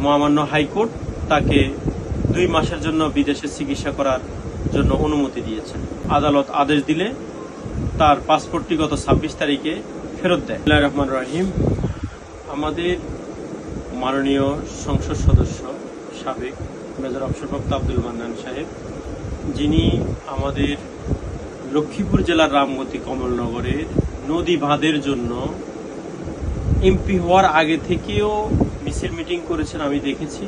মহামান্য হাইকোর্ট তাকে 2 মাসের জন্য বিদেশে চিকিৎসা করার জন্য অনুমতি দিয়েছেন। আদালত আদেশ দিলে তার পাসপোর্টটি গত 26 তারিখে ফেরত দেয়। বিসমিল্লাহির রহমানির রহিম। আমাদের মাননীয় সংসদ সদস্য সাবেক মেজর অবসরপ্রাপ্ত আব্দুল মান্নান সাহেব, যিনি আমাদের লক্ষ্মীপুর জেলার রামগতি কমলনগরের নদী বাঁধের জন্য এমপি হওয়ার আগে থেকেও মিছিল মিটিং করেছেন, আমি দেখেছি।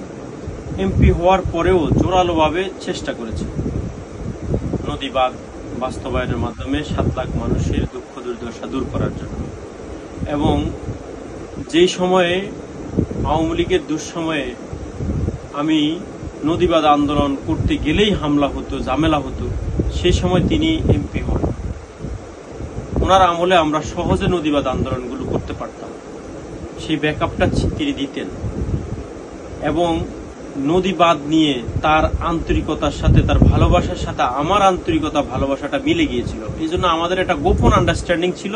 এমপি হওয়ার পরেও জোরালোভাবে চেষ্টা করেছেন নদী বাঁধ বাস্তবায়নের মাধ্যমে 7 লাখ মানুষের দুঃখ দুর্দশা দূর করার জন্য। এবং যেই সময়ে আওয়ামী লীগের দুঃসময়ে আমি নদীবাঁধ আন্দোলন করতে গেলেই হামলা হতো, ঝামেলা হতো, সেই সময় তিনি এমপি হন। ওনার আমলে আমরা সহজে নদীবাঁধ আন্দোলনগুলো করতে পারতাম, সেই ব্যাকআপটা তিনি দিতেন। এবং নদী বাঁধ নিয়ে তার আন্তরিকতার সাথে, তার ভালোবাসার সাথে আমার আন্তরিকতা ভালোবাসাটা মিলে গিয়েছিল। এই জন্য আমাদের একটা গোপন আন্ডারস্ট্যান্ডিং ছিল,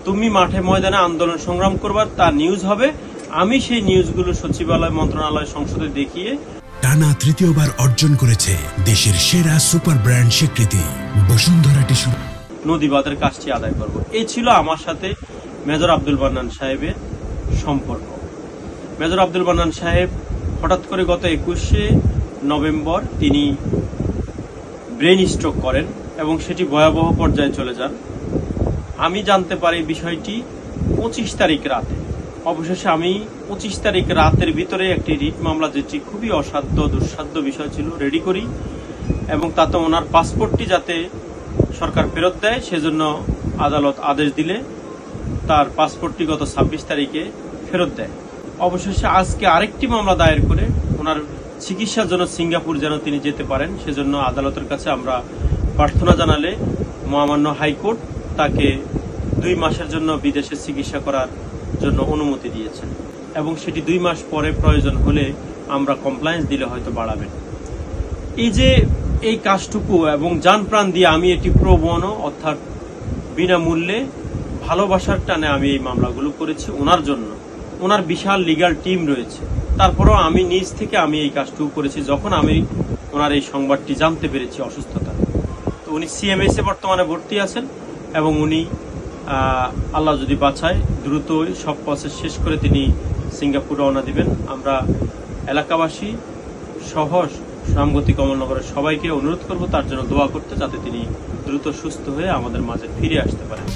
তুমি মাঠে ময়দানে আন্দোলন সংগ্রাম করবা, তার নিউজ হবে, আমি সেই নিউজগুলো সচিবালয়, মন্ত্রণালয়, সংসদে দেখিয়ে টানা তৃতীয়বার অর্জন করেছে দেশের সেরা সুপার ব্র্যান্ড স্বীকৃতি বসুন্ধরা টিস্যু। নদী বাঁধের কাজটি আদায় করব, এই ছিল আমার সাথে মেজর আব্দুল মান্নান সাহেবের সম্পর্ক। মেজর আব্দুল মান্নান সাহেব হঠাৎ করে গত 21শে নভেম্বর তিনি ব্রেন স্ট্রোক করেন এবং সেটি ভয়াবহ পর্যায়ে চলে যান। আমি জানতে পারি বিষয়টি 25 তারিখ রাতে। অবশেষে আমি 25 তারিখ রাতের ভিতরে একটি রিট মামলা, যেটি খুবই অসাধ্য দুঃসাধ্য বিষয় ছিল, রেডি করি এবং তাতে ওনার পাসপোর্টটি যাতে সরকার ফেরত দেয় সেজন্য আদালত আদেশ দিলে তার পাসপোর্টটি গত 26 তারিখে ফেরত দেয়। অবশেষে আজকে আরেকটি মামলা দায়ের করে ওনার চিকিৎসার জন্য সিঙ্গাপুর যেন তিনি যেতে পারেন সেজন্য আদালতের কাছে আমরা প্রার্থনা জানালে মহামান্য হাইকোর্ট তাকে 2 মাসের জন্য বিদেশে চিকিৎসা করার জন্য অনুমতি দিয়েছেন এবং সেটি 2 মাস পরে প্রয়োজন হলে আমরা কমপ্লায়েন্স দিলে হয়তো বাড়াবেন। এই যে এই কাজটুকু এবং জান প্রাণ দিয়ে আমি এটি প্রো বনো অর্থাৎ বিনামূল্যে ভালোবাসার টানে আমি এই মামলাগুলো করেছি ওনার জন্য। ওনার বিশাল লিগ্যাল টিম রয়েছে, তারপরেও আমি নিজ থেকে আমি এই কাজটুকু করেছি যখন আমি ওনার এই সংবাদটি জানতে পেরেছি অসুস্থতা। তো উনি সিএমএস এ বর্তমানে ভর্তি আছেন এবং উনি আল্লাহ যদি বাঁচায় দ্রুতই সব প্রসেস শেষ করে তিনি সিঙ্গাপুর রওনা দিবেন। আমরা এলাকাবাসী সহ রামগতি কমলনগরের সবাইকে অনুরোধ করব তার জন্য দোয়া করতে, যাতে তিনি দ্রুত সুস্থ হয়ে আমাদের মাঝে ফিরে আসতে পারেন।